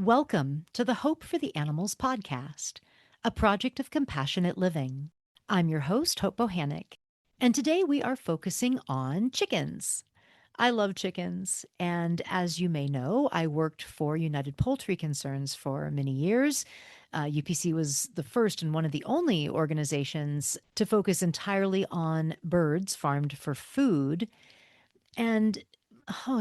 Welcome to the Hope for the Animals podcast, a project of compassionate living. I'm your host, Hope Bohannic, and today we are focusing on chickens. I love chickens, and as you may know, I worked for United Poultry Concerns for many years. UPC was the first and one of the only organizations to focus entirely on birds farmed for food. And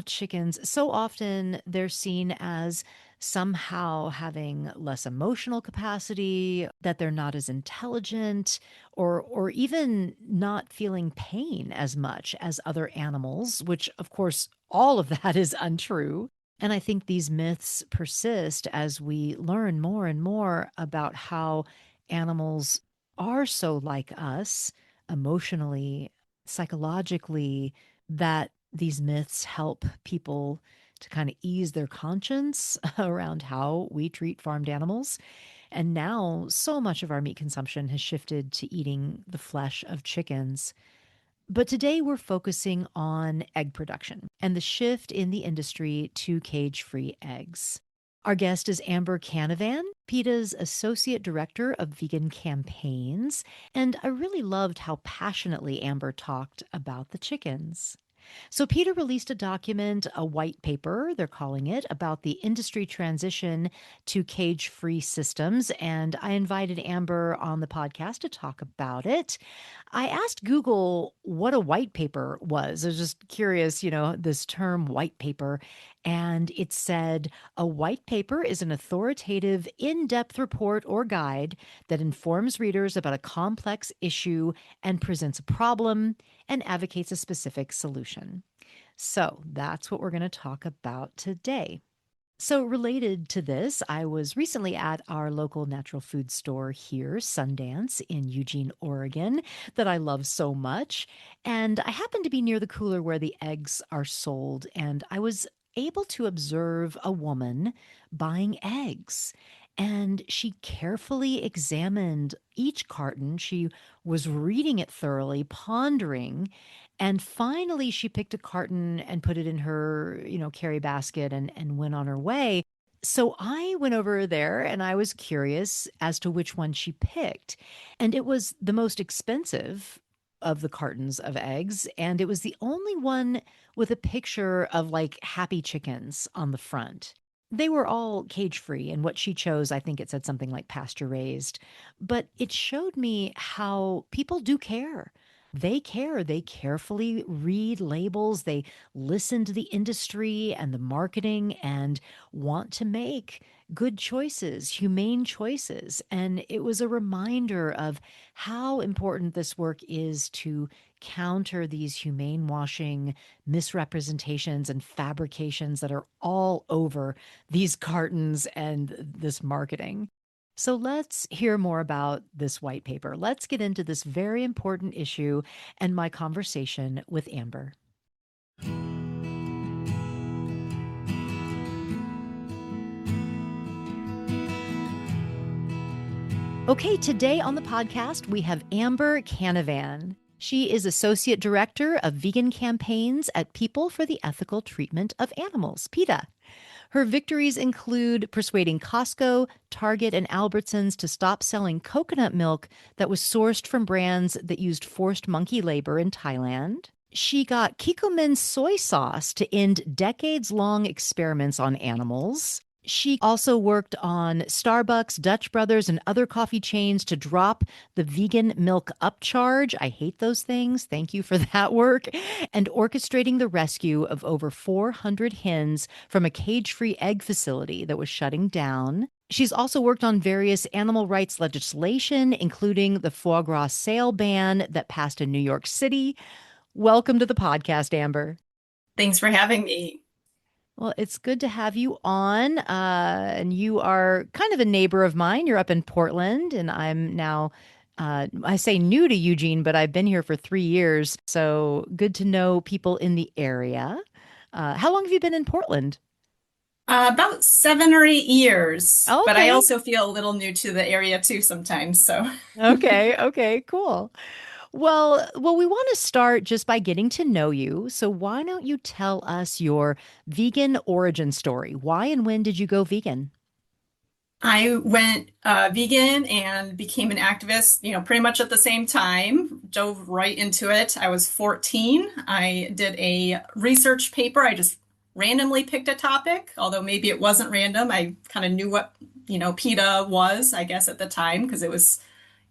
chickens, so often they're seen as somehow having less emotional capacity, that they're not as intelligent, or even not feeling pain as much as other animals, which of course all of that is untrue. And I think these myths persist as we learn more and more about how animals are so like us emotionally, psychologically, that these myths help people to kind of ease their conscience around how we treat farmed animals. And now, so much of our meat consumption has shifted to eating the flesh of chickens. But today, we're focusing on egg production and the shift in the industry to cage free eggs. Our guest is Amber Canavan, PETA's Associate Director of Vegan Campaigns. And I really loved how passionately Amber talked about the chickens. So, PETA released a document, a white paper, they're calling it, about the industry transition to cage free systems. And I invited Amber on the podcast to talk about it. I asked Google what a white paper was. I was just curious, this term white paper. And it said a white paper is an authoritative, in depth report or guide that informs readers about a complex issue and presents a problem and advocates a specific solution. So that's what we're going to talk about today. So, related to this, I was recently at our local natural food store here, Sundance, in Eugene, Oregon, that I love so much. And I happened to be near the cooler where the eggs are sold, and I was able to observe a woman buying eggs. And she carefully examined each carton. She was reading it thoroughly, pondering, and finally, she picked a carton and put it in her, carry basket and went on her way. So I went over there and I was curious as to which one she picked. And it was the most expensive of the cartons of eggs. And it was the only one with a picture of like happy chickens on the front. They were all cage free, and what she chose, I think it said something like pasture raised. But it showed me how people do care. They care. They carefully read labels. They listen to the industry and the marketing and want to make good choices, humane choices. And it was a reminder of how important this work is to counter these humane washing misrepresentations and fabrications that are all over these cartons and this marketing. So let's hear more about this white paper. Let's get into this very important issue and my conversation with Amber. Okay, today on the podcast, we have Amber Canavan. She is Associate Director of Vegan Campaigns at People for the Ethical Treatment of Animals, PETA. Her victories include persuading Costco, Target, and Albertsons to stop selling coconut milk that was sourced from brands that used forced monkey labor in Thailand. She got Kikkoman soy sauce to end decades-long experiments on animals. She also worked on Starbucks, Dutch Brothers, and other coffee chains to drop the vegan milk upcharge. I hate those things. Thank you for that work. And orchestrating the rescue of over 400 hens from a cage-free egg facility that was shutting down. She's also worked on various animal rights legislation, including the foie gras sale ban that passed in New York City. Welcome to the podcast, Amber. Thanks for having me. Well, it's good to have you on. And you are kind of a neighbor of mine. You're up in Portland, and I'm now, I say new to Eugene, but I've been here for 3 years. So good to know people in the area. How long have you been in Portland? About 7 or 8 years, but I Okay. also feel a little new to the area too sometimes. So, Okay. Okay. Cool. Well, we want to start just by getting to know you. So why don't you tell us your vegan origin story? Why and when did you go vegan? I went vegan and became an activist, pretty much at the same time, dove right into it. I was 14. I did a research paper. I just randomly picked a topic, although maybe it wasn't random. I kind of knew what, PETA was, I guess, at the time, because it was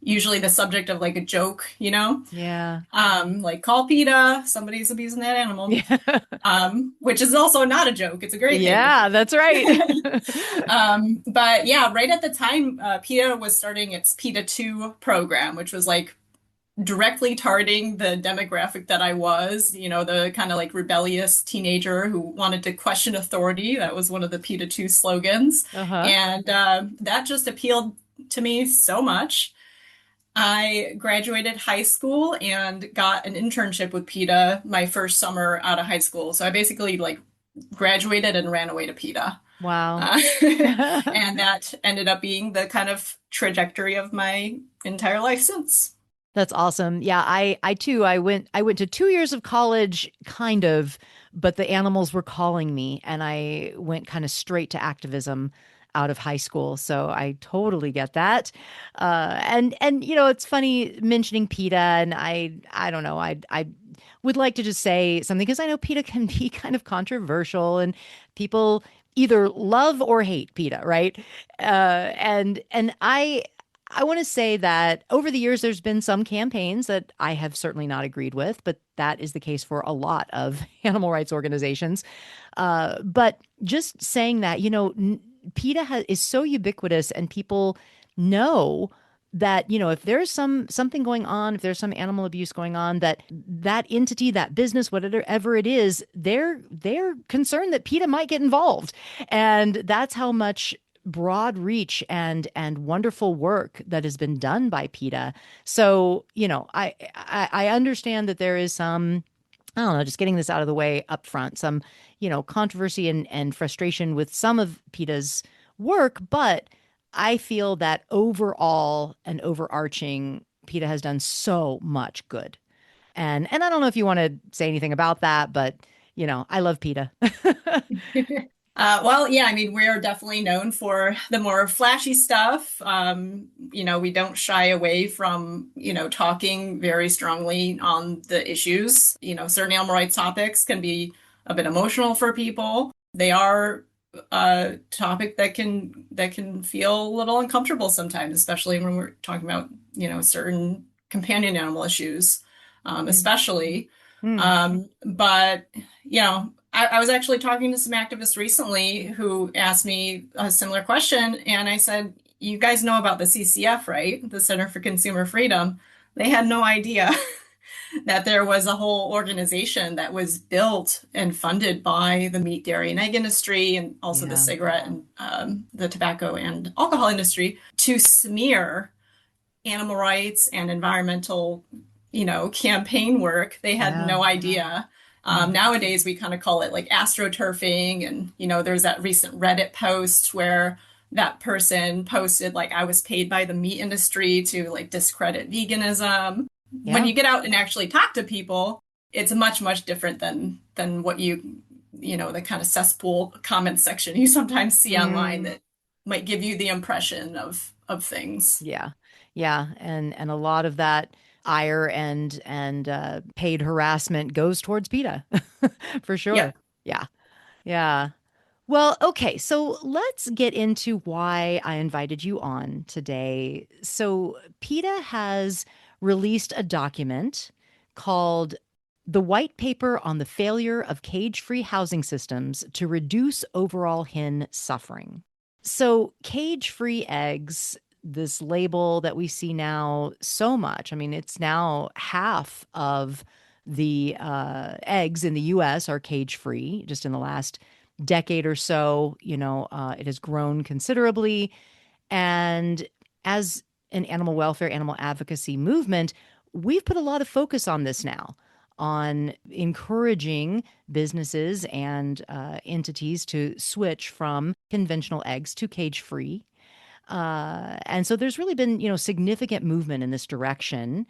usually the subject of like a joke. Yeah. Like call PETA, somebody's abusing that animal. Yeah. Which is also not a joke. It's a great thing to Yeah, do. that's right. But yeah, right at the time, PETA was starting its PETA 2 program, which was like directly targeting the demographic that I was, the kind of like rebellious teenager who wanted to question authority. That was one of the PETA 2 slogans. Uh-huh. And that just appealed to me so much. I graduated high school and got an internship with PETA my first summer out of high school. So I basically like graduated and ran away to PETA. Wow. Uh, and that ended up being the kind of trajectory of my entire life since. That's awesome. Yeah, I too I went to 2 years of college kind of, but the animals were calling me and I went kind of straight to activism out of high school. So I totally get that. And it's funny mentioning PETA and I don't know, I would like to just say something because I know PETA can be kind of controversial and people either love or hate PETA, right? And I want to say that over the years, there's been some campaigns that I have certainly not agreed with, but that is the case for a lot of animal rights organizations. But just saying that, PETA is so ubiquitous, and people know that if there's something going on, if there's some animal abuse going on, that entity, that business, whatever it is, they're concerned that PETA might get involved, and that's how much broad reach and wonderful work that has been done by PETA. So, I understand that there is some, I don't know, just getting this out of the way up front, some, controversy and frustration with some of PETA's work, but I feel that overall and overarching, PETA has done so much good. And I don't know if you want to say anything about that, but I love PETA. Well, yeah, I mean, we're definitely known for the more flashy stuff. We don't shy away from, talking very strongly on the issues. Certain animal rights topics can be a bit emotional for people. They are a topic that can feel a little uncomfortable sometimes, especially when we're talking about, certain companion animal issues, Mm. especially. Mm. But I was actually talking to some activists recently who asked me a similar question, and I said, "You guys know about the CCF, right? The Center for Consumer Freedom." They had no idea that there was a whole organization that was built and funded by the meat, dairy, and egg industry, and also the Yeah. cigarette and the tobacco and alcohol industry to smear animal rights and environmental, campaign work. They had Yeah. no idea. Mm. Nowadays, we kind of call it like astroturfing. And, there's that recent Reddit post where that person posted, like, I was paid by the meat industry to like discredit veganism. When Yeah. you get out and actually talk to people, it's much, much different than what the kind of cesspool comment section you sometimes see online Mm. that might give you the impression of things. Yeah. Yeah. And a lot of that ire and paid harassment goes towards PETA for Yeah. sure. Yeah. Yeah. Well, okay. So let's get into why I invited you on today. So PETA has released a document called The White Paper on the Failure of Cage-Free Housing Systems to Reduce Overall Hen Suffering. So, cage free eggs, this label that we see now so much, I mean, it's now half of the eggs in the US are cage free just in the last decade or so. It has grown considerably. And as an animal welfare, animal advocacy movement, we've put a lot of focus on this now, on encouraging businesses and entities to switch from conventional eggs to cage free. And so there's really been, significant movement in this direction.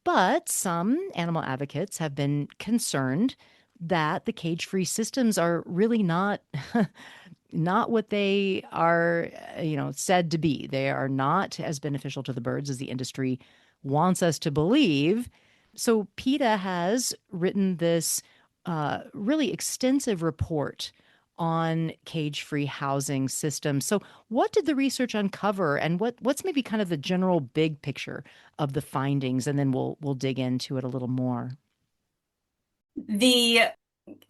But some animal advocates have been concerned that the cage free systems are really not not what they are, said to be. They are not as beneficial to the birds as the industry wants us to believe. So PETA has written this really extensive report on cage-free housing systems. So what did the research uncover, and what's maybe kind of the general big picture of the findings, and then we'll dig into it a little more. The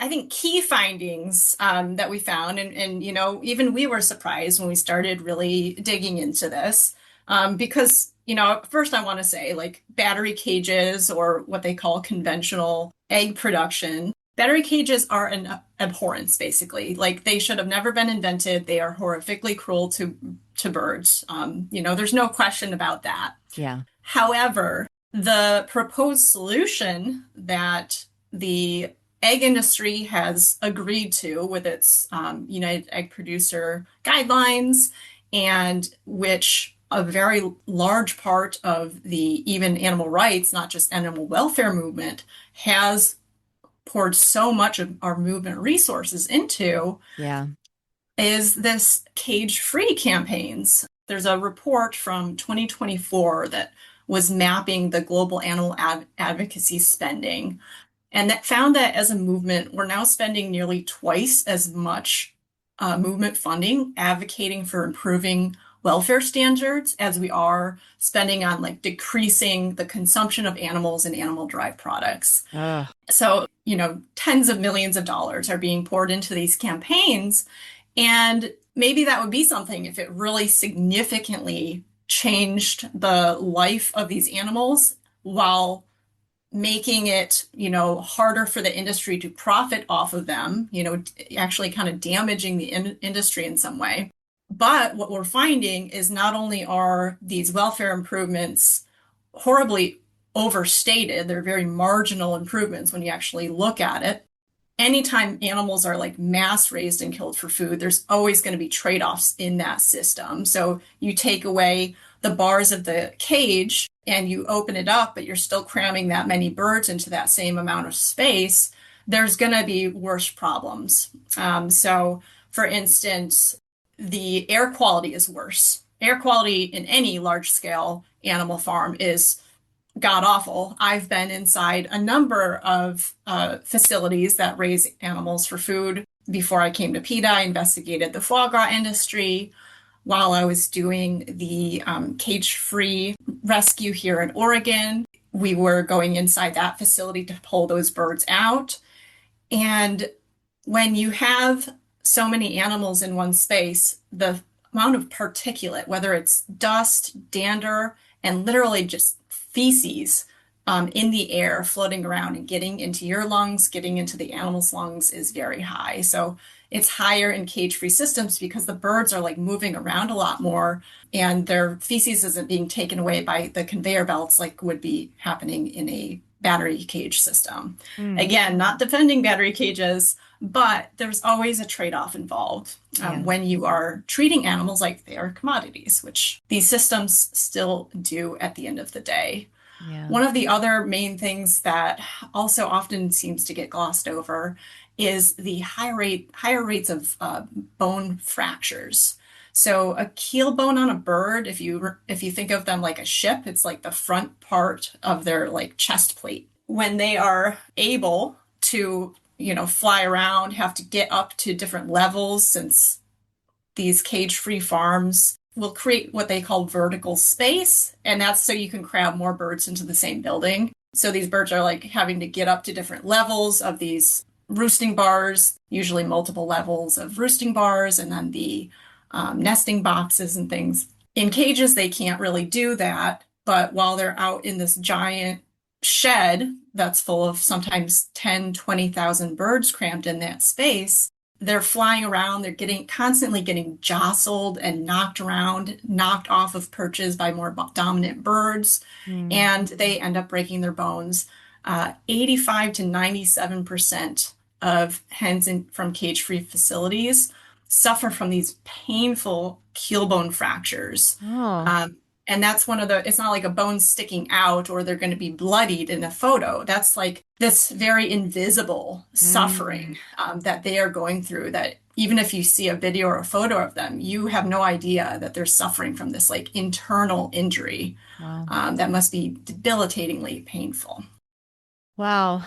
I think key findings that we found, and even we were surprised when we started really digging into this, because first I want to say like battery cages or what they call conventional egg production. Battery cages are an abhorrence, basically. Like they should have never been invented. They are horrifically cruel to birds. There's no question about that. Yeah. However, the proposed solution that the egg industry has agreed to with its United Egg Producer guidelines, and which a very large part of the even animal rights, not just animal welfare movement, has poured so much of our movement resources into, Yeah. is this cage-free campaigns. There's a report from 2024 that was mapping the global animal advocacy spending, and that found that as a movement, we're now spending nearly twice as much movement funding advocating for improving welfare standards as we are spending on like decreasing the consumption of animals and animal-derived products. Ugh. So, tens of millions of dollars are being poured into these campaigns. And maybe that would be something if it really significantly changed the life of these animals while making it, harder for the industry to profit off of them, actually kind of damaging the industry in some way. But what we're finding is not only are these welfare improvements horribly overstated, they're very marginal improvements when you actually look at it. Anytime animals are like mass raised and killed for food, there's always going to be trade-offs in that system. So you take away the bars of the cage and you open it up, but you're still cramming that many birds into that same amount of space, there's going to be worse problems. So, for instance, the air quality is worse. Air quality in any large scale animal farm is god awful. I've been inside a number of facilities that raise animals for food. Before I came to PETA, I investigated the foie gras industry. While I was doing the cage-free rescue here in Oregon, we were going inside that facility to pull those birds out. And when you have so many animals in one space, the amount of particulate, whether it's dust, dander, and literally just feces in the air floating around and getting into your lungs, getting into the animal's lungs, is very high. So it's higher in cage-free systems because the birds are like moving around a lot more and their feces isn't being taken away by the conveyor belts like would be happening in a battery cage system. Mm. Again, not defending battery cages, but there's always a trade-off involved Yeah. when you are treating animals like they are commodities, which these systems still do at the end of the day. Yeah. One of the other main things that also often seems to get glossed over is the higher rates of bone fractures. So a keel bone on a bird, if you think of them like a ship, it's like the front part of their like chest plate. When they are able to, fly around, have to get up to different levels, since these cage-free farms will create what they call vertical space, and that's so you can crowd more birds into the same building. So these birds are like having to get up to different levels of these roosting bars, usually multiple levels of roosting bars, and then the nesting boxes and things. In cages, they can't really do that, but while they're out in this giant shed that's full of sometimes 10, 20,000 birds crammed in that space, they're flying around, they're constantly getting jostled and knocked around, knocked off of perches by more dominant birds, Mm. and they end up breaking their bones. 85 to 97% of hens from cage-free facilities suffer from these painful keel bone fractures. Oh. Um, And that's one of the, it's not like a bone sticking out or they're going to be bloodied in a photo. That's like this very invisible Mm, suffering that they are going through, that even if you see a video or a photo of them, you have no idea that they're suffering from this like internal injury wow. that must be debilitatingly painful. Wow.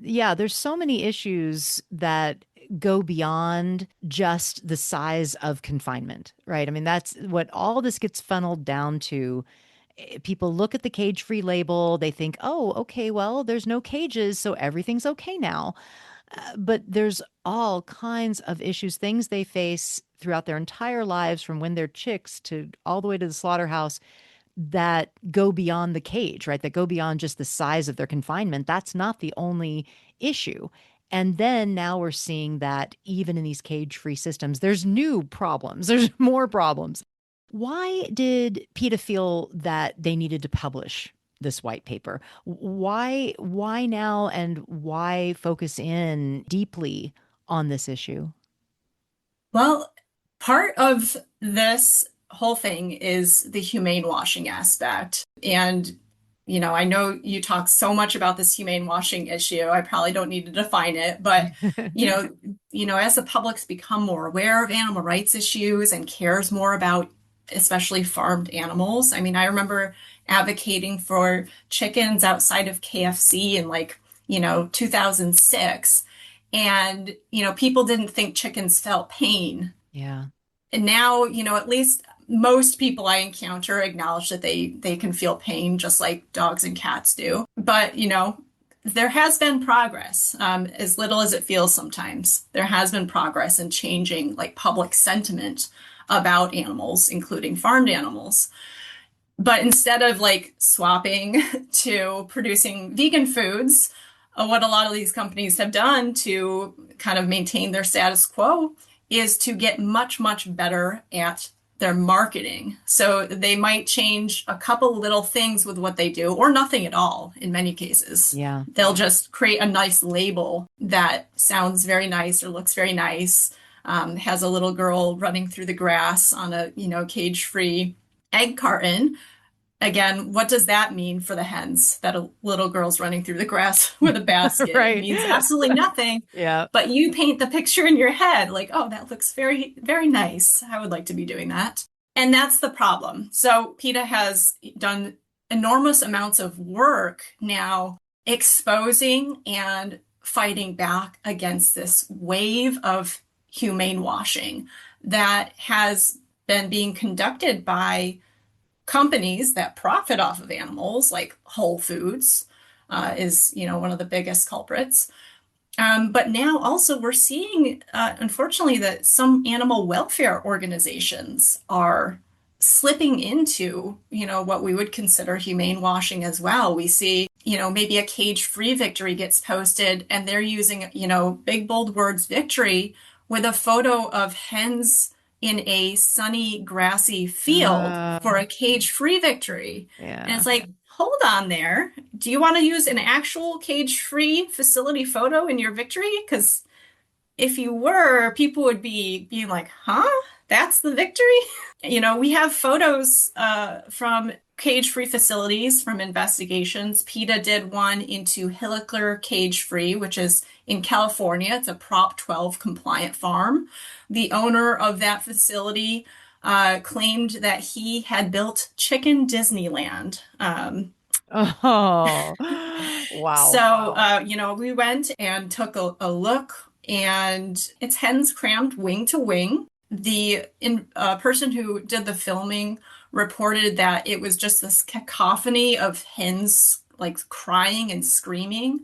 Yeah, there's so many issues that go beyond just the size of confinement, right? I mean, that's what all this gets funneled down to. People look at the cage-free label, they think, oh, okay, well, there's no cages, so everything's okay now. But there's all kinds of issues, things they face throughout their entire lives, from when they're chicks to all the way to the slaughterhouse, that go beyond the cage, right? That go beyond just the size of their confinement. That's not the only issue. And then now we're seeing that even in these cage free systems, there's new problems, there's more problems. Why did PETA feel that they needed to publish this white paper? Why now, and why focus in deeply on this issue? Well, part of this whole thing is the humane washing aspect. And, I know you talk so much about this humane washing issue. I probably don't need to define it, but as the public's become more aware of animal rights issues and cares more about especially farmed animals. I mean, I remember advocating for chickens outside of KFC in like, 2006. And, people didn't think chickens felt pain. Yeah. And now, at least most people I encounter acknowledge that they can feel pain just like dogs and cats do. But, there has been progress, as little as it feels sometimes. There has been progress in changing like public sentiment about animals, including farmed animals. But instead of like swapping to producing vegan foods, what a lot of these companies have done to kind of maintain their status quo is to get much, much better at their marketing. So they might change a couple little things with what they do, or nothing at all in many cases. Yeah. They'll just create a nice label that sounds very nice or looks very nice, has a little girl running through the grass on a, cage-free egg carton. Again, what does that mean for the hens, that a little girl's running through the grass with a basket? It Right. means absolutely nothing. Yeah. But you paint the picture in your head like, oh, that looks very, very nice. I would like to be doing that. And that's the problem. So PETA has done enormous amounts of work now exposing and fighting back against this wave of humane washing that has been being conducted by companies that profit off of animals, like Whole Foods, is one of the biggest culprits. But now also we're seeing, unfortunately, that some animal welfare organizations are slipping into, what we would consider humane washing as well. We see, maybe a cage-free victory gets posted and they're using, big bold words victory with a photo of hens in a sunny, grassy field for Uh, a cage-free victory. And yeah. it's like, hold on there. Do you want to use an actual cage-free facility photo in your victory? Because if you were, people would be being like, huh? That's the victory? We have photos from cage-free facilities from investigations. PETA did one into Hilliker Cage-Free, which is in California. It's a Prop 12 compliant farm. The owner of that facility claimed that he had built Chicken Disneyland. Oh, So, wow. we went and took a look, and it's hens crammed wing to wing. The person who did the filming reported that it was just this cacophony of hens like crying and screaming.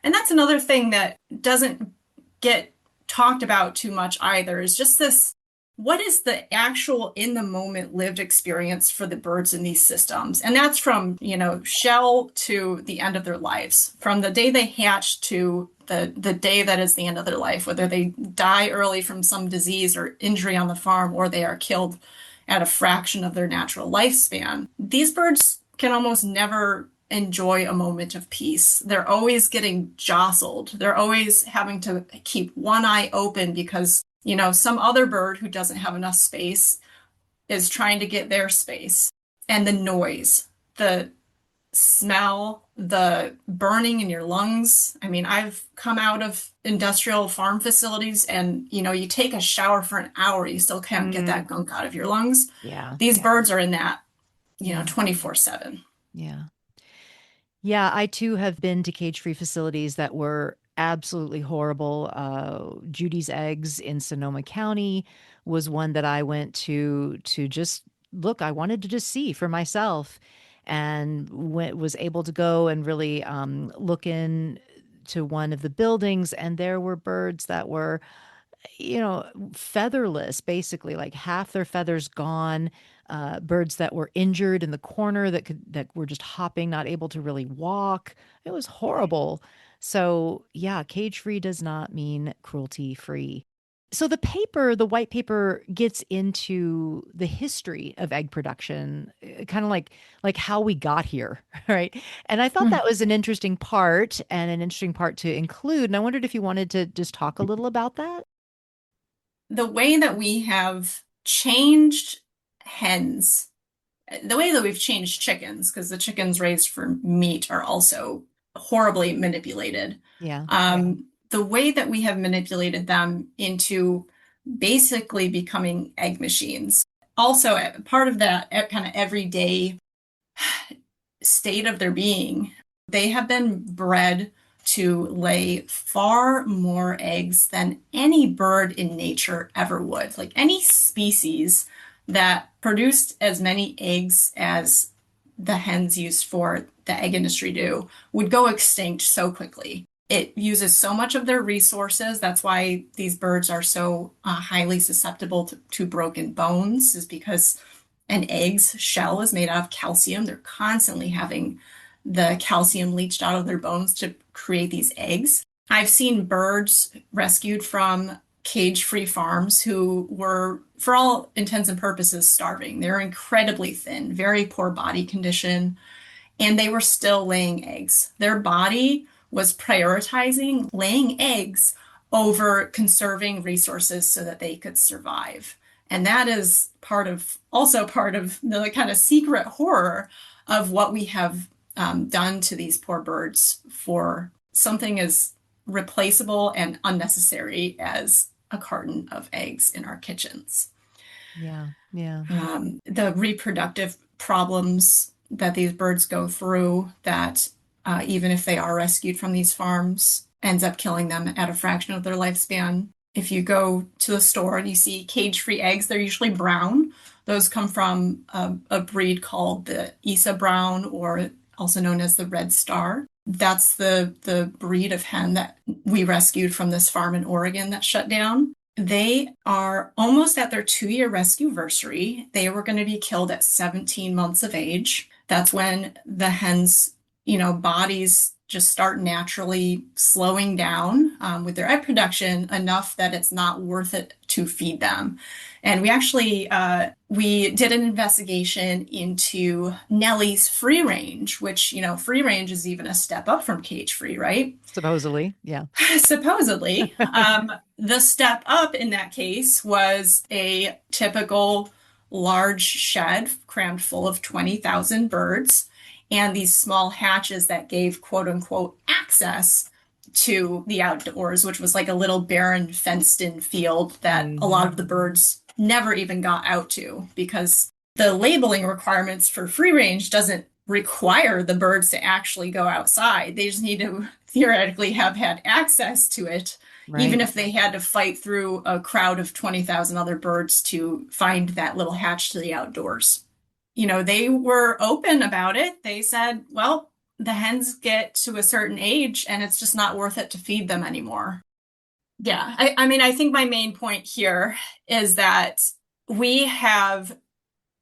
And that's another thing that doesn't get talked about too much either, is just this, what is the actual in the moment lived experience for the birds in these systems? And that's from, shell to the end of their lives, from the day they hatch to the day that is the end of their life, whether they die early from some disease or injury on the farm, or they are killed at a fraction of their natural lifespan. These birds can almost never enjoy a moment of peace. They're always getting jostled. They're always having to keep one eye open because, some other bird who doesn't have enough space is trying to get their space. And the noise, the smell, the burning in your lungs. I mean, I've come out of industrial farm facilities and, you take a shower for an hour, you still can't get that Mm, gunk out of your lungs. yeah. These birds are in that, Yeah. 24/7. Yeah. Yeah, I too have been to cage-free facilities that were absolutely horrible. Judy's Eggs in Sonoma County was one that I went to just look. I wanted to just see for myself, and was able to go and really look in to one of the buildings, and there were birds that were featherless, basically, like half their feathers gone. Birds that were injured in the corner that were just hopping, not able to really walk. It was horrible. So yeah, cage free does not mean cruelty free. So the white paper gets into the history of egg production, kind of like how we got here, right? And I thought that was an interesting part and an interesting part to include. And I wondered if you wanted to just talk a little about that. The way that we have changed hens, the way that we've changed chickens, because the chickens raised for meat are also horribly manipulated. Yeah. The way that we have manipulated them into basically becoming egg machines. Also, part of that kind of everyday state of their being, they have been bred to lay far more eggs than any bird in nature ever would. Like any species that produced as many eggs as the hens used for the egg industry do would go extinct so quickly. It uses so much of their resources. That's why these birds are so highly susceptible to broken bones, is because an egg's shell is made out of calcium. They're constantly having the calcium leached out of their bones to create these eggs. I've seen birds rescued from cage-free farms who were, for all intents and purposes, starving. They're incredibly thin, very poor body condition, and they were still laying eggs. Their body was prioritizing laying eggs over conserving resources so that they could survive. And that is also part of the kind of secret horror of what we have done to these poor birds for something as replaceable and unnecessary as a carton of eggs in our kitchens. Yeah. Yeah. The reproductive problems that these birds go through, that even if they are rescued from these farms, ends up killing them at a fraction of their lifespan. If you go to the store and you see cage-free eggs, they're usually brown. Those come from a breed called the Isa Brown, or also known as the Red Star. That's the breed of hen that we rescued from this farm in Oregon that shut down. They are almost at their 2-year rescue anniversary. They were going to be killed at 17 months of age. That's when the hens, bodies just start naturally slowing down with their egg production enough that it's not worth it to feed them. And we actually we did an investigation into Nellie's free range, which, free range is even a step up from cage free, right? Supposedly. Yeah. Supposedly. The step up in that case was a typical large shed crammed full of 20,000 birds and these small hatches that gave quote unquote access to the outdoors, which was like a little barren fenced in field that a lot of the birds never even got out to, because the labeling requirements for free range doesn't require the birds to actually go outside. They just need to theoretically have had access to it, even Right. if they had to fight through a crowd of 20,000 other birds to find that little hatch to the outdoors. They were open about it. They said, well, the hens get to a certain age and it's just not worth it to feed them anymore. Yeah, I mean, I think my main point here is that we have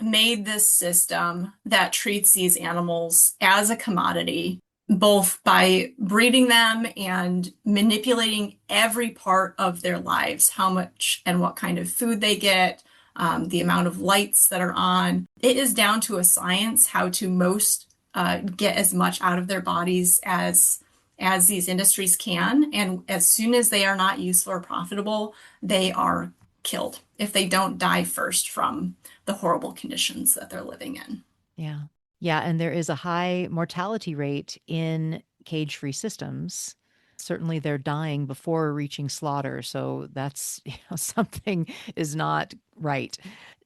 made this system that treats these animals as a commodity, both by breeding them and manipulating every part of their lives, how much and what kind of food they get, the amount of lights that are on. It is down to a science how to most get as much out of their bodies as these industries can. And as soon as they are not useful or profitable, they are killed if they don't die first from the horrible conditions that they're living in. Yeah. Yeah. And there is a high mortality rate in cage free systems. Certainly they're dying before reaching slaughter. So that's, something is not right.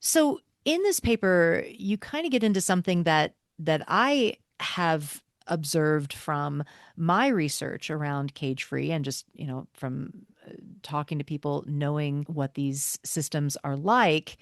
So in this paper, you kind of get into something that I have observed from my research around cage free and just, from talking to people, knowing what these systems are like.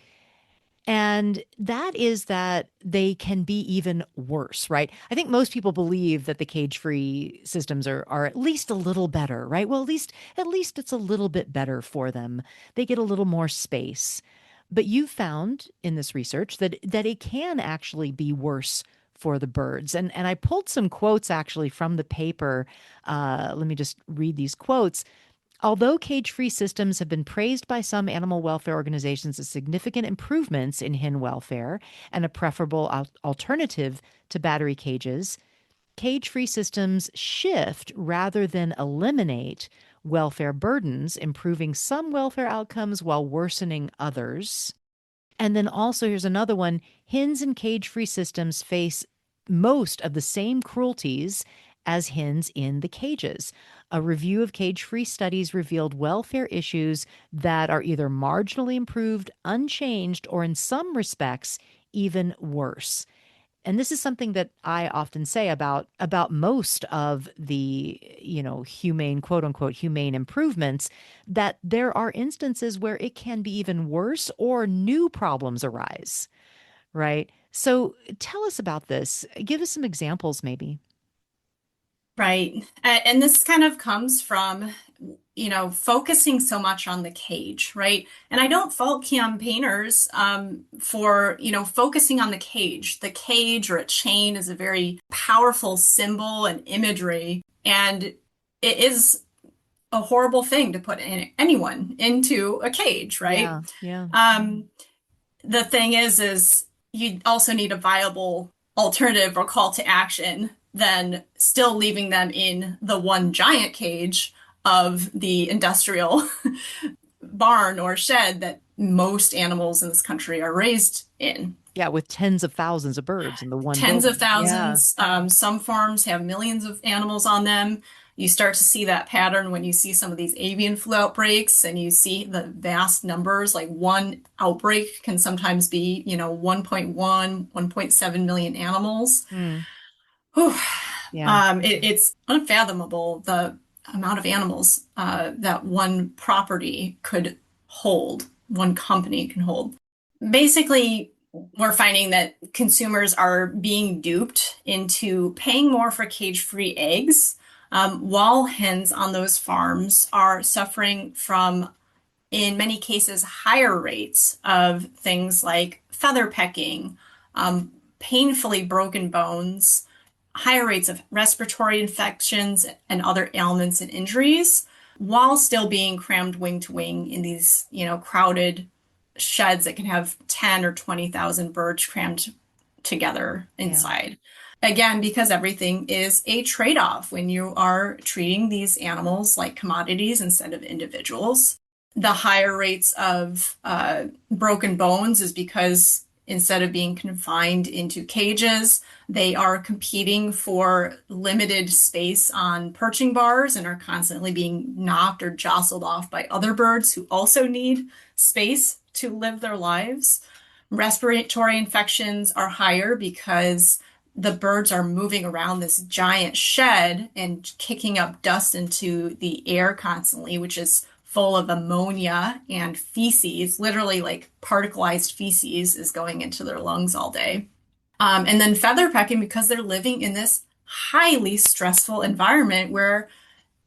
And that is that they can be even worse, right? I think most people believe that the cage-free systems are at least a little better, right? Well, at least it's a little bit better for them. They get a little more space. But you found in this research that it can actually be worse for the birds. And I pulled some quotes actually from the paper. Let me just read these quotes. Although cage free systems have been praised by some animal welfare organizations as significant improvements in hen welfare and a preferable alternative to battery cages, cage free systems shift rather than eliminate welfare burdens, improving some welfare outcomes while worsening others. And then also, here's another one: hens in cage free systems face most of the same cruelties as hens in the cages. A review of cage free studies revealed welfare issues that are either marginally improved, unchanged, or in some respects, even worse. And this is something that I often say about most of the, humane, quote unquote, humane improvements, that there are instances where it can be even worse or new problems arise, right? So tell us about this. Give us some examples, maybe. Right. And this kind of comes from, focusing so much on the cage, right? And I don't fault campaigners for, focusing on the cage. The cage or a chain is a very powerful symbol and imagery. And it is a horrible thing to put anyone into a cage, right? Yeah, yeah, Um, the thing is you also need a viable alternative or call to action than still leaving them in the one giant cage of the industrial barn or shed that most animals in this country are raised in. yeah, with tens of thousands of birds in the one Tens of building. Yeah, thousands. Some farms have millions of animals on them. You start to see that pattern when you see some of these avian flu outbreaks and you see the vast numbers. Like one outbreak can sometimes be, 1.1, 1.7 million animals. mm, Whew. yeah, It's unfathomable the amount of animals that one property could hold, one company can hold. Basically, we're finding that consumers are being duped into paying more for cage-free eggs, while hens on those farms are suffering from, in many cases, higher rates of things like feather pecking, painfully broken bones, higher rates of respiratory infections and other ailments and injuries, while still being crammed wing to wing in these, crowded sheds that can have 10 or 20,000 birds crammed together yeah, inside. Again, because everything is a trade-off when you are treating these animals like commodities instead of individuals. The higher rates of broken bones is because instead of being confined into cages, they are competing for limited space on perching bars and are constantly being knocked or jostled off by other birds who also need space to live their lives. Respiratory infections are higher because the birds are moving around this giant shed and kicking up dust into the air constantly, which is full of ammonia and feces. Literally, like particleized feces is going into their lungs all day. And then feather pecking because they're living in this highly stressful environment where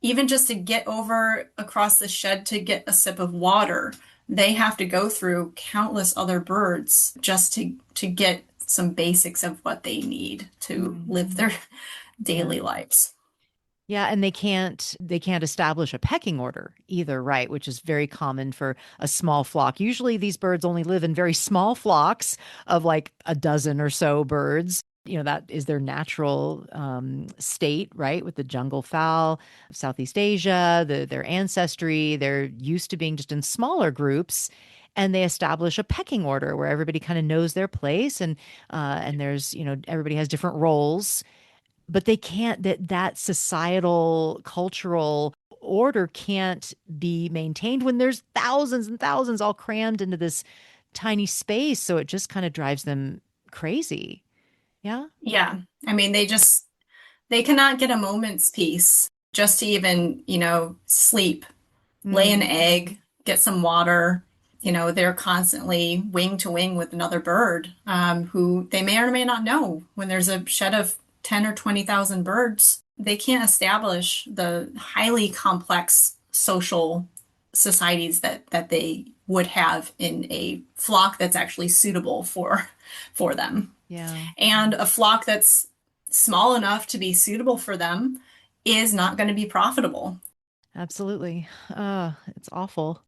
even just to get over across the shed to get a sip of water, they have to go through countless other birds just to get some basics of what they need to mm, live their yeah. daily lives. Yeah, and they can't establish a pecking order either, right? Which is very common for a small flock. Usually these birds only live in very small flocks of like a dozen or so birds. That is their natural state, right? With the jungle fowl, Southeast Asia, their ancestry. They're used to being just in smaller groups. and they establish a pecking order where everybody kind of knows their place, and there's, everybody has different roles, but they can't, that societal cultural order can't be maintained when there's thousands and thousands all crammed into this tiny space. So it just kind of drives them crazy. Yeah. Yeah. I mean, they cannot get a moment's peace just to even, sleep, lay an Mm, egg, get some water. They're constantly wing to wing with another bird, who they may or may not know. When there's a shed of 10 or 20,000 birds, they can't establish the highly complex social societies that they would have in a flock that's actually suitable for them. yeah, And a flock that's small enough to be suitable for them is not going to be profitable. absolutely. It's awful.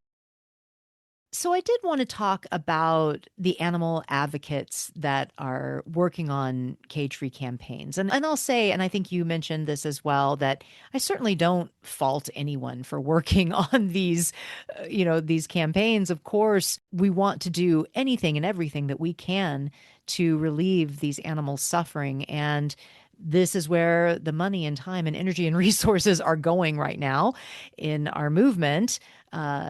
So I did want to talk about the animal advocates that are working on cage-free campaigns. And I'll say, and I think you mentioned this as well, that I certainly don't fault anyone for working on these campaigns. Of course, we want to do anything and everything that we can to relieve these animals' suffering. And this is where the money and time and energy and resources are going right now in our movement.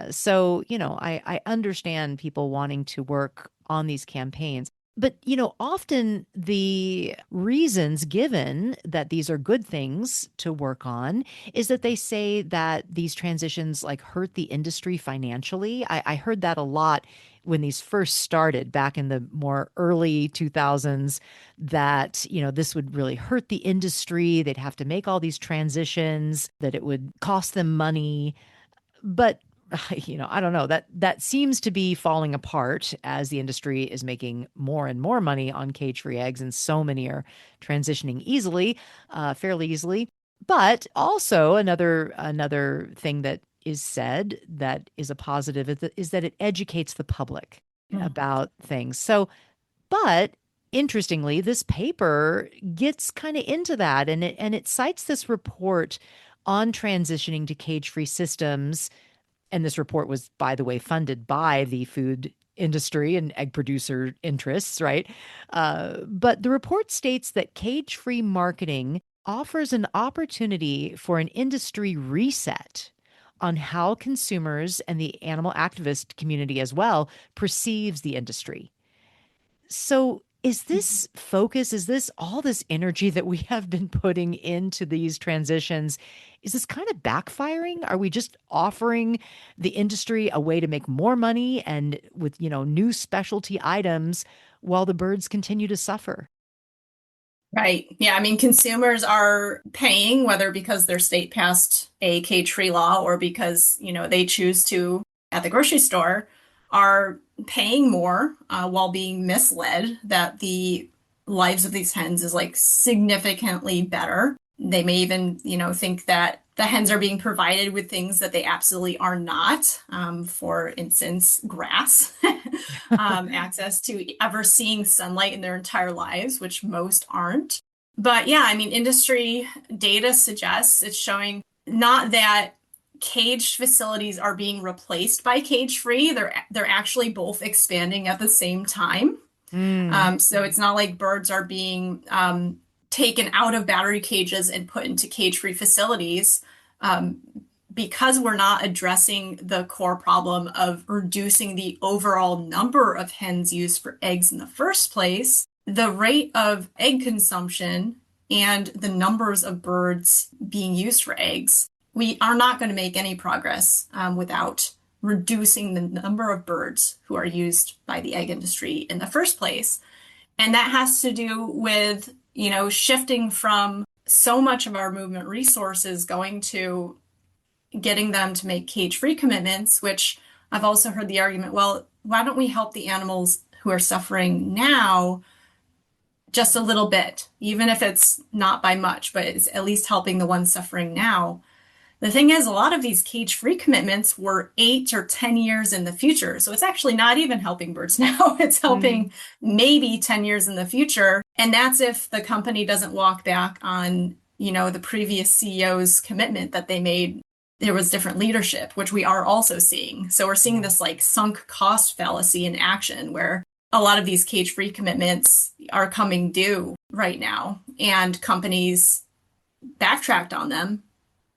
So I understand people wanting to work on these campaigns. But, often the reasons given that these are good things to work on is that they say that these transitions like hurt the industry financially. I heard that a lot when these first started back in the more early 2000s, that, this would really hurt the industry. They'd have to make all these transitions, that it would cost them money. But I don't know, that seems to be falling apart as the industry is making more and more money on cage-free eggs, and so many are transitioning fairly easily. But also another thing that is said that is a positive is that it educates the public about things. So, but interestingly, this paper gets kind of into that, and it cites this report on transitioning to cage-free systems. And this report was, by the way, funded by the food industry and egg producer interests, right? But the report states that cage free marketing offers an opportunity for an industry reset on how consumers and the animal activist community as well perceives the industry. So, is this all this energy that we have been putting into these transitions? Is this kind of backfiring? Are we just offering the industry a way to make more money and with, new specialty items while the birds continue to suffer? Right. Yeah. I mean, consumers are paying, whether because their state passed a cage-free law or because, they choose to at the grocery store, are paying more while being misled that the lives of these hens is like significantly better. They may even, think that the hens are being provided with things that they absolutely are not. For instance, grass, access to ever seeing sunlight in their entire lives, which most aren't. But yeah, I mean, industry data suggests it's showing not that caged facilities are being replaced by cage free. They're actually both expanding at the same time. Mm, So it's not like birds are being taken out of battery cages and put into cage-free facilities, um, because we're not addressing the core problem of reducing the overall number of hens used for eggs in the first place. The rate of egg consumption and the numbers of birds being used for eggs, we are not going to make any progress without reducing the number of birds who are used by the egg industry in the first place. And that has to do with, shifting from so much of our movement resources going to getting them to make cage-free commitments, which I've also heard the argument, well, why don't we help the animals who are suffering now just a little bit, even if it's not by much, but it's at least helping the ones suffering now. The thing is, a lot of these cage-free commitments were 8 or 10 years in the future. So it's actually not even helping birds now. It's mm, helping maybe 10 years in the future. And that's if the company doesn't walk back on, the previous CEO's commitment that they made there was different leadership, which we are also seeing. So we're seeing Yeah. this like sunk cost fallacy in action where a lot of these cage-free commitments are coming due right now, and companies backtracked on them,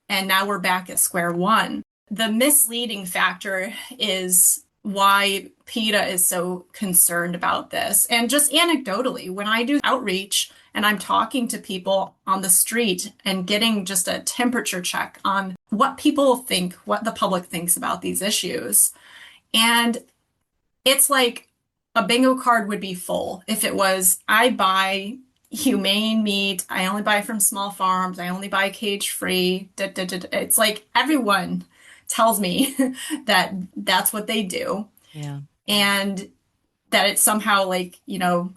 and now we're back at square one. The misleading factor is why PETA is so concerned about this. And just anecdotally, when I do outreach and I'm talking to people on the street and getting just a temperature check on what people think, what the public thinks about these issues, and it's like a bingo card would be full if it was, I buy humane meat, I only buy from small farms, I only buy cage free. It's like everyone tells me that that's what they do, Yeah. and that it somehow like,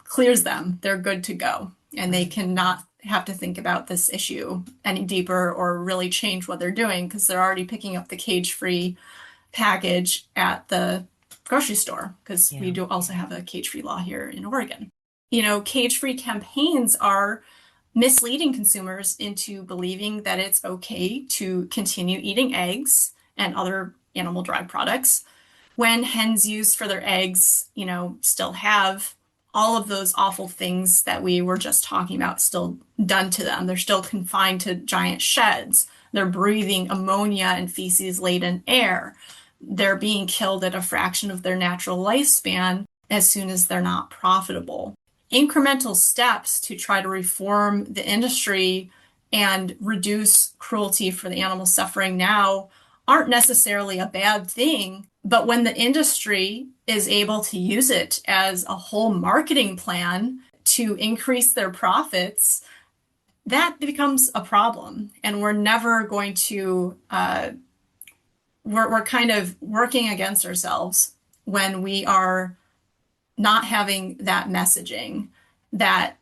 clears them. They're good to go and they Right. cannot have to think about this issue any deeper or really change what they're doing because they're already picking up the cage free package at the grocery store because we Yeah. do also have a cage-free law here in Oregon. Cage-free campaigns are misleading consumers into believing that it's okay to continue eating eggs and other animal-derived products when hens used for their eggs, still have all of those awful things that we were just talking about still done to them. They're still confined to giant sheds. They're breathing ammonia and feces laden air. They're being killed at a fraction of their natural lifespan as soon as they're not profitable. Incremental steps to try to reform the industry and reduce cruelty for the animal suffering now aren't necessarily a bad thing, but when the industry is able to use it as a whole marketing plan to increase their profits, that becomes a problem. And we're never going to we're kind of working against ourselves when we are not having that messaging that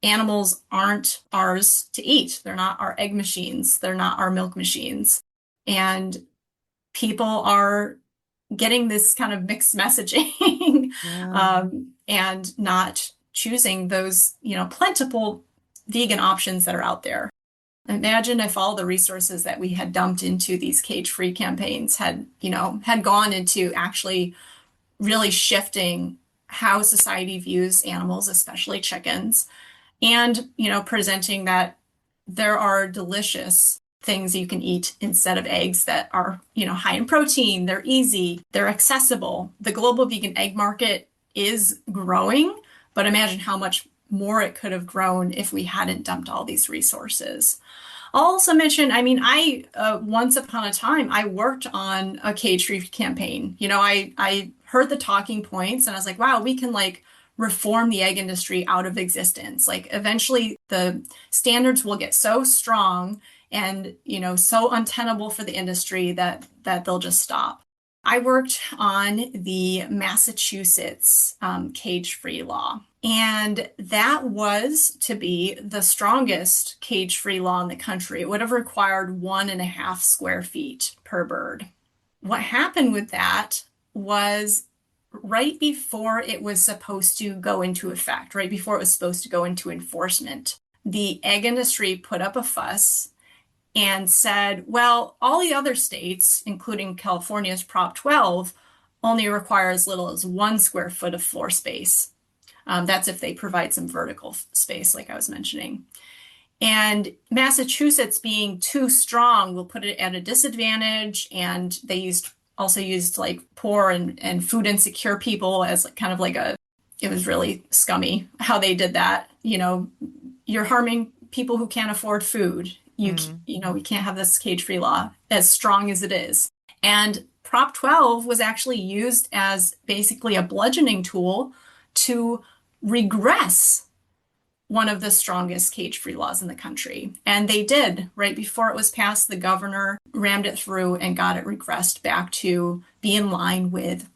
animals aren't ours to eat. They're not our egg machines. They're not our milk machines. And people are getting this kind of mixed messaging Yeah. and not choosing those, plentiful vegan options that are out there. Imagine if all the resources that we had dumped into these cage-free campaigns had gone into actually really shifting how society views animals, especially chickens, and, presenting that there are delicious things you can eat instead of eggs that are, high in protein, they're easy, they're accessible. The global vegan egg market is growing, but imagine how much more it could have grown if we hadn't dumped all these resources. I'll also mention, I once upon a time I worked on a cage-free campaign. I heard the talking points and I was like, wow, we can like reform the egg industry out of existence. Like eventually the standards will get so strong and so untenable for the industry that they'll just stop. I worked on the Massachusetts cage-free law, and that was to be the strongest cage-free law in the country. It would have required 1.5 square feet per bird. What happened with that was right before it was supposed to go into effect, right before it was supposed to go into enforcement, the egg industry put up a fuss and said, well, all the other states, including California's Prop 12, only require as little as 1 square foot of floor space. That's if they provide some vertical space, like I was mentioning. And Massachusetts being too strong will put it at a disadvantage. And they also used like poor and food insecure people as kind of like it was really scummy how they did that. You're harming people who can't afford food. Mm. We can't have this cage-free law as strong as it is. And Prop 12 was actually used as basically a bludgeoning tool to regress one of the strongest cage-free laws in the country. And they did. Right before it was passed, the governor rammed it through and got it regressed back to be in line with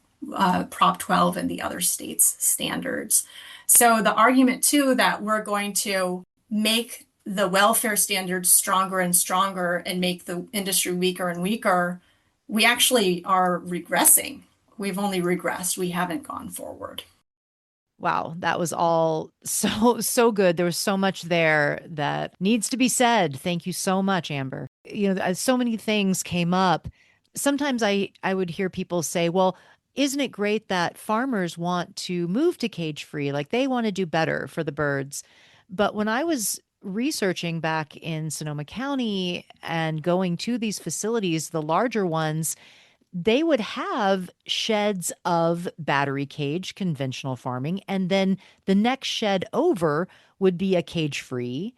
Prop 12 and the other states' standards. So the argument, too, that we're going to make the welfare standards stronger and stronger and make the industry weaker and weaker, we actually are regressing. We've only regressed. We haven't gone forward. Wow, that was all so good. There was so much there that needs to be said. Thank you so much, Amber. So many things came up. Sometimes I would hear people say, "Well, isn't it great that farmers want to move to cage free? Like they want to do better for the birds." But when I was researching back in Sonoma County and going to these facilities, the larger ones, they would have sheds of battery cage conventional farming, and then the next shed over would be a cage free,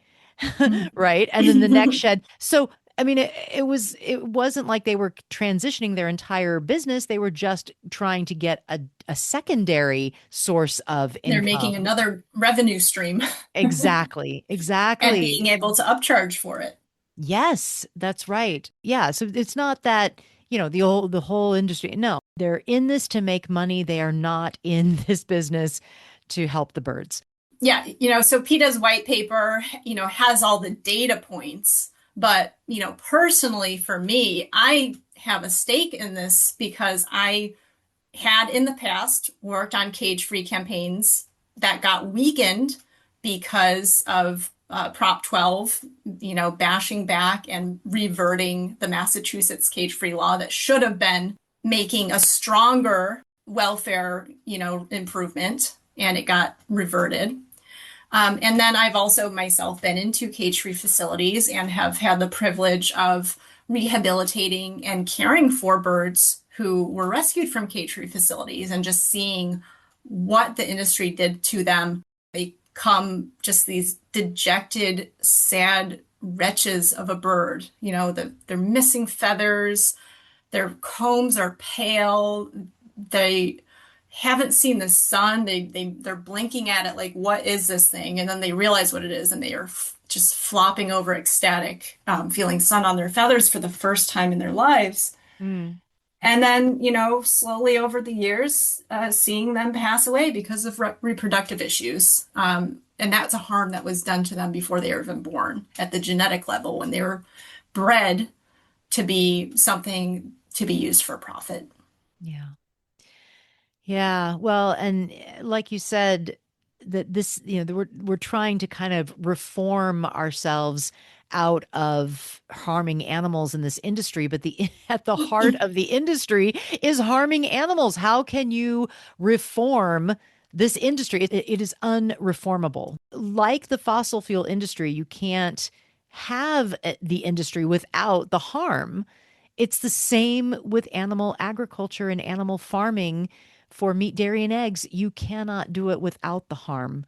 right? And then the next shed. So I mean, it wasn't like they were transitioning their entire business. They were just trying to get a secondary source of They're making income. another revenue stream Exactly. and being Exactly. able to upcharge for it. Yes, that's right. Yeah, so it's not that, the whole industry. No, they're in this to make money. They are not in this business to help the birds. Yeah, so PETA's white paper, has all the data points, but, personally for me, I have a stake in this because I had in the past worked on cage-free campaigns that got weakened because of Prop 12, bashing back and reverting the Massachusetts cage-free law that should have been making a stronger welfare, improvement, and it got reverted. And then I've also myself been into cage-free facilities and have had the privilege of rehabilitating and caring for birds who were rescued from cage-free facilities and just seeing what the industry did to them. They come just these dejected, sad wretches of a bird. They're missing feathers, their combs are pale, they haven't seen the sun. They're blinking at it like, what is this thing? And then they realize what it is, and they are just flopping over ecstatic, feeling sun on their feathers for the first time in their lives. Mm, And then, slowly over the years, seeing them pass away because of reproductive issues. And that's a harm that was done to them before they were even born at the genetic level when they were bred to be something to be used for profit. yeah. Yeah, well, and like you said, that this, we're trying to kind of reform ourselves out of harming animals in this industry, but the at the heart of the industry is harming animals. How can you reform this industry? It is unreformable. Like the fossil fuel industry, you can't have the industry without the harm. It's the same with animal agriculture and animal farming for meat, dairy, and eggs. You cannot do it without the harm.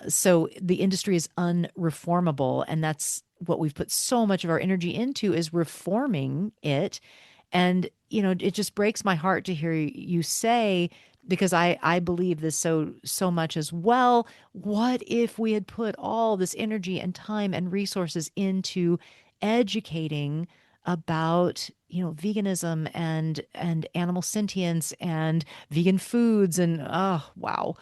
So the industry is unreformable, and that's what we've put so much of our energy into is reforming it. And it just breaks my heart to hear you say, because I believe this so much as well. What if we had put all this energy and time and resources into educating about veganism and animal sentience and vegan foods? And oh wow,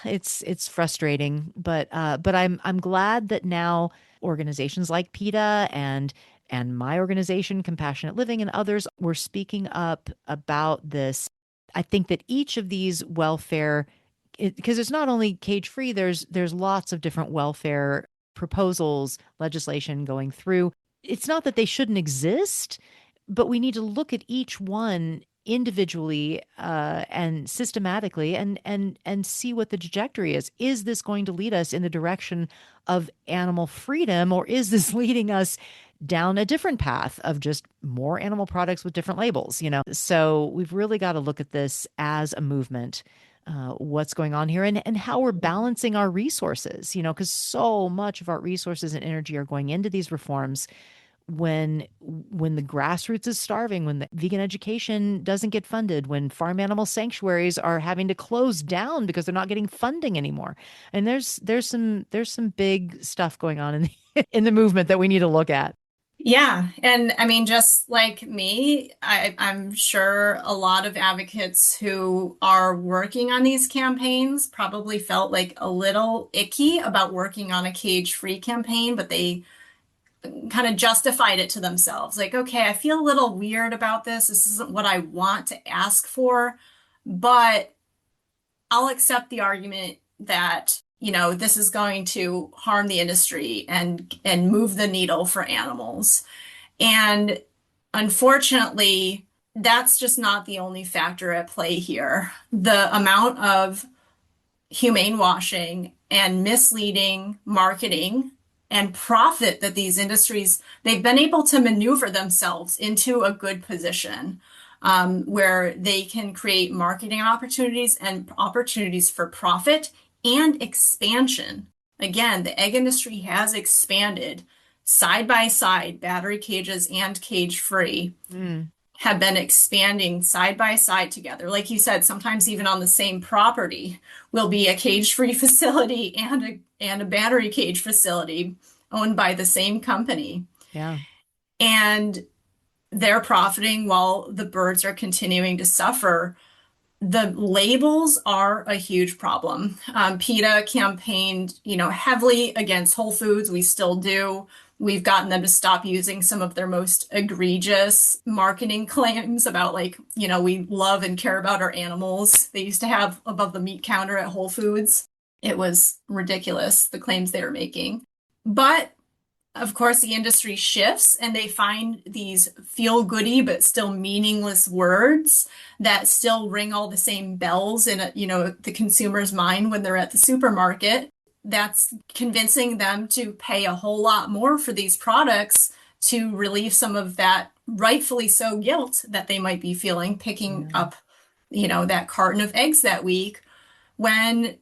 it's frustrating, but I'm glad that now organizations like PETA and my organization, Compassionate Living, and others were speaking up about this. I think that each of these welfare, because it's not only cage free, there's lots of different welfare proposals, legislation going through. It's not that they shouldn't exist, but we need to look at each one individually and systematically and see what the trajectory is. Is this going to lead us in the direction of animal freedom, or is this leading us down a different path of just more animal products with different labels? So we've really got to look at this as a movement. What's going on here, and how we're balancing our resources, because so much of our resources and energy are going into these reforms when the grassroots is starving, when the vegan education doesn't get funded, when farm animal sanctuaries are having to close down because they're not getting funding anymore. And there's some big stuff going on in in the movement that we need to look at. Yeah. And I mean, just like me, I'm sure a lot of advocates who are working on these campaigns probably felt like a little icky about working on a cage-free campaign, but they kind of justified it to themselves. Like, okay, I feel a little weird about this. This isn't what I want to ask for, but I'll accept the argument that, this is going to harm the industry and move the needle for animals. And unfortunately, that's just not the only factor at play here. The amount of humane washing and misleading marketing and profit that these industries they've been able to maneuver themselves into a good position, where they can create marketing opportunities and opportunities for profit and expansion. Again, the egg industry has expanded side by side, battery cages and cage free Mm, have been expanding side by side together. Like you said, sometimes even on the same property will be a cage-free facility and a battery cage facility owned by the same company. yeah. And they're profiting while the birds are continuing to suffer. The labels are a huge problem. PETA campaigned, heavily against Whole Foods. We still do. We've gotten them to stop using some of their most egregious marketing claims about like, we love and care about our animals. They used to have above the meat counter at Whole Foods. It was ridiculous, the claims they were making. But of course, the industry shifts and they find these feel goody but still meaningless words that still ring all the same bells in the consumer's mind when they're at the supermarket. That's convincing them to pay a whole lot more for these products to relieve some of that rightfully so guilt that they might be feeling picking Yeah. up, that carton of eggs that week when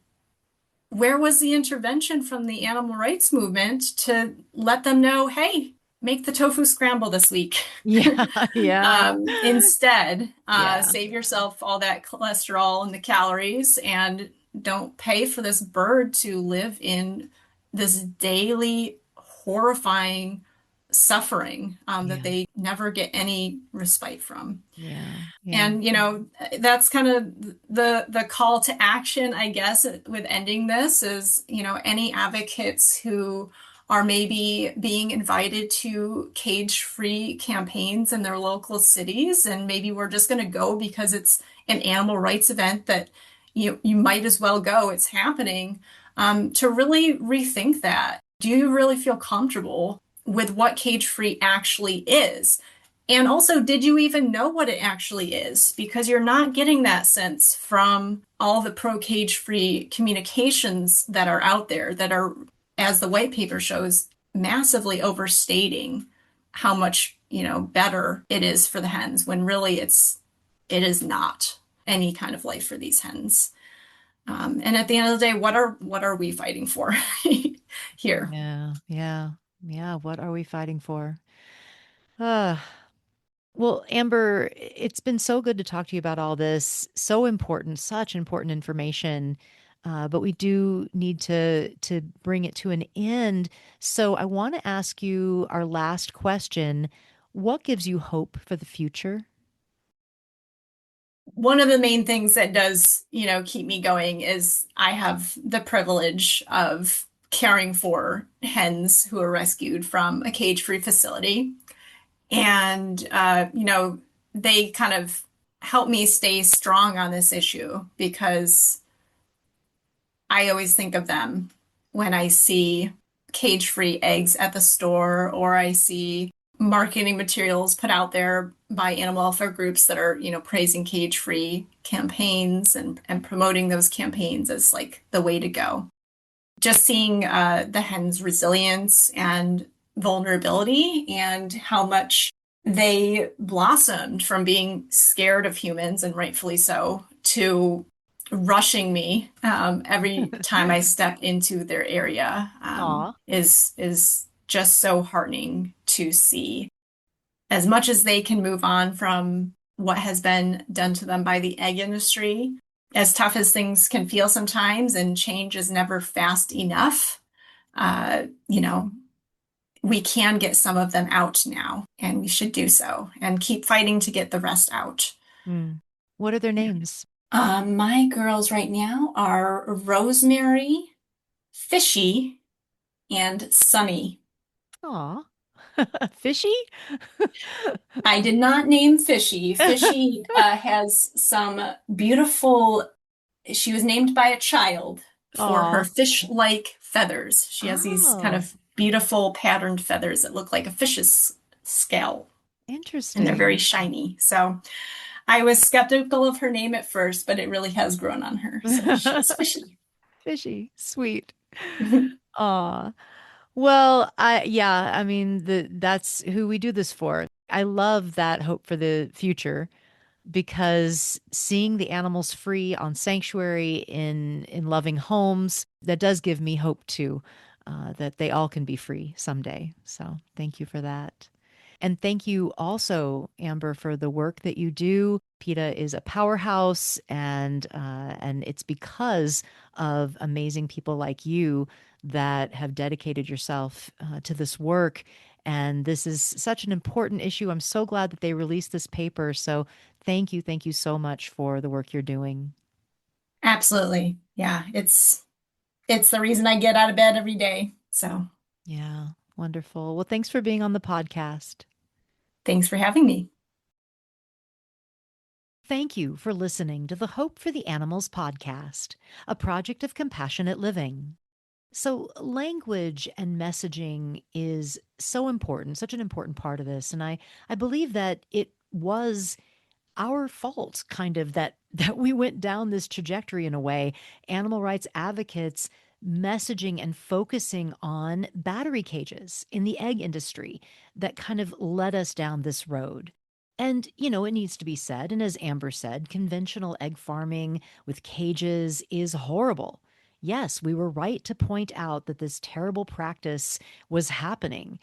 where was the intervention from the animal rights movement to let them know, hey, make the tofu scramble this week? Yeah. Yeah. Instead, Yeah. save yourself all that cholesterol and the calories and don't pay for this bird to live in this daily horrifying suffering, that Yeah. they never get any respite from. Yeah. Yeah. And that's kind of the call to action, I guess, with ending this is, any advocates who are maybe being invited to cage-free campaigns in their local cities, and maybe we're just going to go because it's an animal rights event that you might as well go. It's happening. To really rethink that. Do you really feel comfortable with what cage-free actually is? And also, did you even know what it actually is? Because you're not getting that sense from all the pro cage free communications that are out there that are, as the white paper shows, massively overstating how much, better it is for the hens when really it is not any kind of life for these hens. And at the end of the day, what are we fighting for here? Yeah. Yeah. Yeah. What are we fighting for? Uh, well, Amber, it's been so good to talk to you about all this. So important, such important information. But we do need to bring it to an end. So I want to ask you our last question. What gives you hope for the future? One of the main things that does, keep me going is I have the privilege of caring for hens who are rescued from a cage-free facility. And, they kind of help me stay strong on this issue because I always think of them when I see cage-free eggs at the store or I see marketing materials put out there by animal welfare groups that are, praising cage-free campaigns and promoting those campaigns as like the way to go. Just seeing the hens' resilience and vulnerability and how much they blossomed from being scared of humans, and rightfully so, to rushing me every time I step into their area, Aw. is just so heartening to see. As much as they can move on from what has been done to them by the egg industry, as tough as things can feel sometimes, and change is never fast enough, uh, you know, we can get some of them out now, and we should do so and keep fighting to get the rest out. Hmm. What are their names? My girls right now are Rosemary, Fishy, and Sunny. Aw. Fishy? I did not name Fishy. Fishy has some beautiful She was named by a child for her Aw. fish-like feathers. She has these kind Oh, of beautiful patterned feathers that look like a fish's scale, and they're very interesting. shiny. So I was skeptical of her name at first, but it really has grown on her. So she is fishy. Fishy, sweet. Aw. Well, yeah, I mean, that's who we do this for. I love that hope for the future because seeing the animals free on sanctuary in loving homes, that does give me hope too, that they all can be free someday. So thank you for that. And thank you also, Amber, for the work that you do. PETA is a powerhouse, and it's because of amazing people like you that have dedicated yourself to this work. And this is such an important issue. I'm so glad that they released this paper. So thank you so much for the work you're doing. Absolutely. Yeah, it's the reason I get out of bed every day. So Yeah, wonderful. Well, thanks for being on the podcast. thanks for having me. Thank you for listening to the Hope for the Animals podcast, a project of compassionate living. So, language and messaging is so important, such an important part of this. And I believe that it was our fault, kind of, that we went down this trajectory in a way. Animal rights advocates messaging and focusing on battery cages in the egg industry that kind of led us down this road. And, it needs to be said, and as Amber said, conventional egg farming with cages is horrible. Yes, we were right to point out that this terrible practice was happening.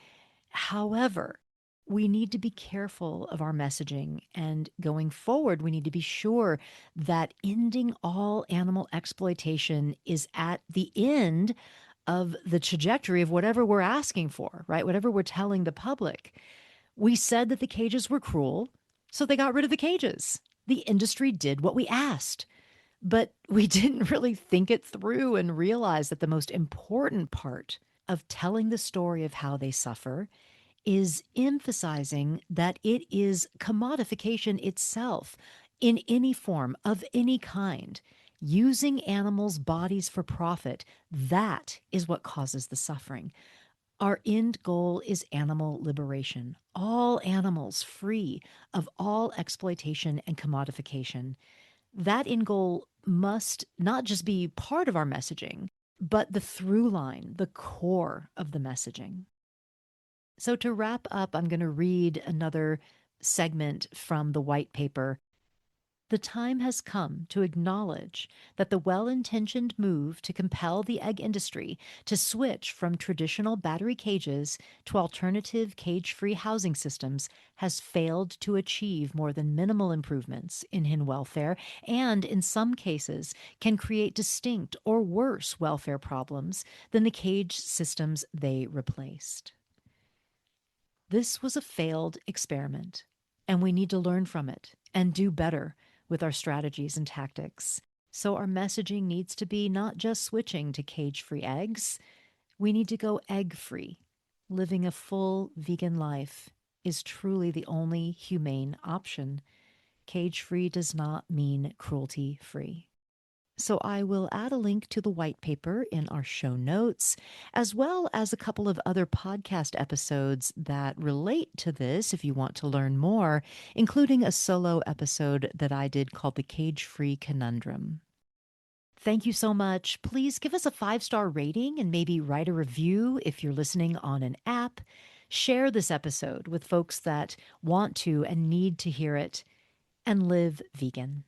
However, we need to be careful of our messaging. And going forward, we need to be sure that ending all animal exploitation is at the end of the trajectory of whatever we're asking for, right? Whatever we're telling the public. We said that the cages were cruel, so they got rid of the cages. The industry did what we asked. But we didn't really think it through and realize that the most important part of telling the story of how they suffer is emphasizing that it is commodification itself in any form of any kind. Using animals' bodies for profit, that is what causes the suffering. Our end goal is animal liberation, all animals free of all exploitation and commodification. That end goal must not just be part of our messaging, but the through line, the core of the messaging. So, to wrap up, I'm going to read another segment from the white paper. The time has come to acknowledge that the well intentioned move to compel the egg industry to switch from traditional battery cages to alternative cage free housing systems has failed to achieve more than minimal improvements in hen welfare, and in some cases can create distinct or worse welfare problems than the cage systems they replaced. This was a failed experiment, and we need to learn from it and do better with our strategies and tactics. So, our messaging needs to be not just switching to cage free eggs, we need to go egg free. Living a full vegan life is truly the only humane option. Cage free does not mean cruelty free. So I will add a link to the white paper in our show notes, as well as a couple of other podcast episodes that relate to this if you want to learn more, including a solo episode that I did called The Cage Free Conundrum. Thank you so much. Please give us a 5-star rating and maybe write a review if you're listening on an app. Share this episode with folks that want to and need to hear it, and live vegan.